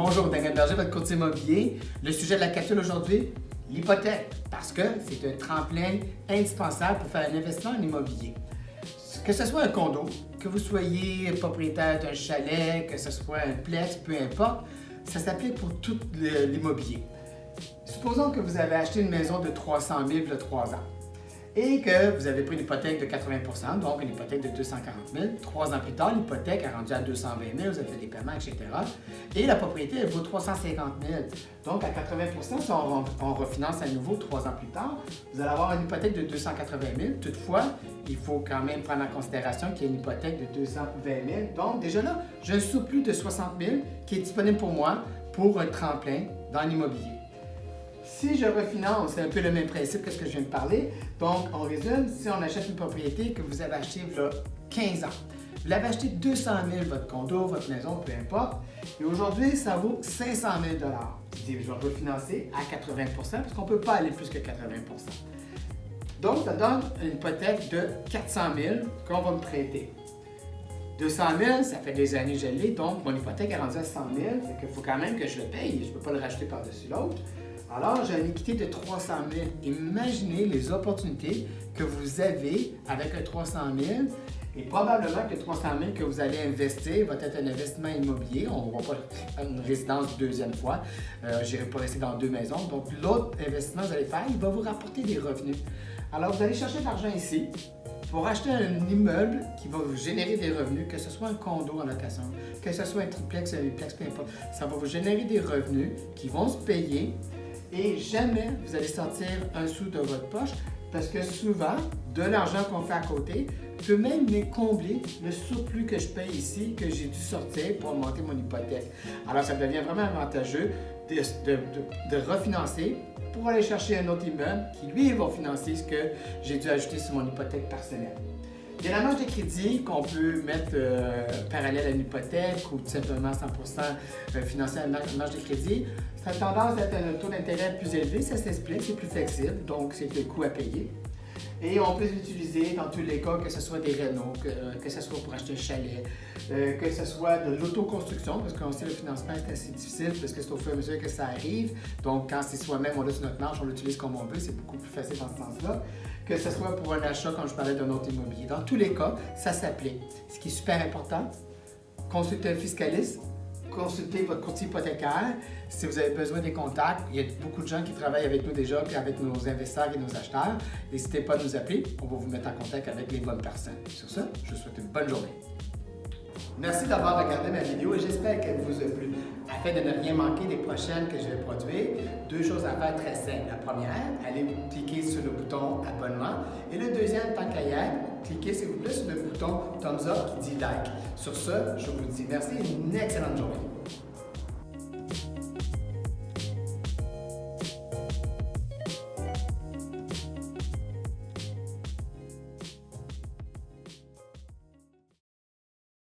Bonjour, Daniel Berger, votre courtier immobilier. Le sujet de la capsule aujourd'hui, l'hypothèque, parce que c'est un tremplin indispensable pour faire un investissement en immobilier. Que ce soit un condo, que vous soyez propriétaire d'un chalet, que ce soit un plex, peu importe, ça s'applique pour tout l'immobilier. Supposons que vous avez acheté une maison de 300 000 il y a 3 ans et que vous avez pris une hypothèque de 80 %, donc une hypothèque de 240 000. 3 ans plus tard, l'hypothèque a rendu à 220 000, vous avez fait des paiements, etc. Et la propriété, elle vaut 350 000. Donc, à 80 % si on refinance à nouveau 3 ans plus tard, vous allez avoir une hypothèque de 280 000. Toutefois, il faut quand même prendre en considération qu'il y a une hypothèque de 220 000. Donc, déjà là, j'ai un surplus de 60 000 qui est disponible pour moi pour un tremplin dans l'immobilier. Si je refinance, c'est un peu le même principe que ce que je viens de parler. Donc, on résume, si on achète une propriété que vous avez achetée il y a 15 ans, vous l'avez acheté 200 000, votre condo, votre maison, peu importe, et aujourd'hui, ça vaut 500 000 je vais refinancer à 80 % parce qu'on ne peut pas aller plus que 80 %. Donc, ça donne une hypothèque de 400 000 qu'on va me prêter. 200 000, ça fait des années que je l'ai, donc mon hypothèque est rendue à 100 000, fait qu'il faut quand même que je le paye, je ne peux pas le racheter par-dessus l'autre. Alors, j'ai une équité de 300 000. Imaginez les opportunités que vous avez avec un 300 000 et probablement que le 300 000 que vous allez investir va être un investissement immobilier. On ne va pas faire une résidence deuxième fois. Je n'irai pas rester dans 2 maisons. Donc, l'autre investissement que vous allez faire, il va vous rapporter des revenus. Alors, vous allez chercher de l'argent ici pour acheter un immeuble qui va vous générer des revenus, que ce soit un condo en location, que ce soit un triplex, un duplex, peu importe. Ça va vous générer des revenus qui vont se payer. Et jamais vous allez sortir un sou de votre poche parce que souvent, de l'argent qu'on fait à côté peut même combler le surplus que je paye ici, que j'ai dû sortir pour augmenter mon hypothèque. Alors, ça devient vraiment avantageux de refinancer pour aller chercher un autre immeuble qui, lui, va financer ce que j'ai dû ajouter sur mon hypothèque personnelle. Il y a la marge de crédit qu'on peut mettre parallèle à une hypothèque ou tout simplement 100% financer à une marge de crédit. Ça a tendance à être un taux d'intérêt plus élevé, ça s'explique, c'est plus flexible, donc c'est le coût à payer. Et on peut l'utiliser dans tous les cas, que ce soit des rénaux, que ce soit pour acheter un chalet, que ce soit de l'autoconstruction, parce qu'on sait que le financement est assez difficile, parce que c'est au fur et à mesure que ça arrive. Donc, quand c'est soi-même, on l'a sur notre marge, on l'utilise comme on veut, c'est beaucoup plus facile dans ce sens-là. Que ce soit pour un achat, comme je parlais d'un autre immobilier. Dans tous les cas, ça s'applique. Ce qui est super important, consultez un fiscaliste, consultez votre courtier hypothécaire. Si vous avez besoin des contacts, il y a beaucoup de gens qui travaillent avec nous déjà, puis avec nos investisseurs et nos acheteurs. N'hésitez pas à nous appeler, on va vous mettre en contact avec les bonnes personnes. Sur ça, je vous souhaite une bonne journée. Merci d'avoir regardé ma vidéo et j'espère qu'elle vous a plu. Afin de ne rien manquer des prochaines que je vais produire, 2 choses à faire très simples. La première, allez cliquer sur le bouton abonnement. Et le deuxième, tant qu'à y être, cliquez s'il vous plaît sur le bouton thumbs up qui dit like. Sur ce, je vous dis merci et une excellente journée.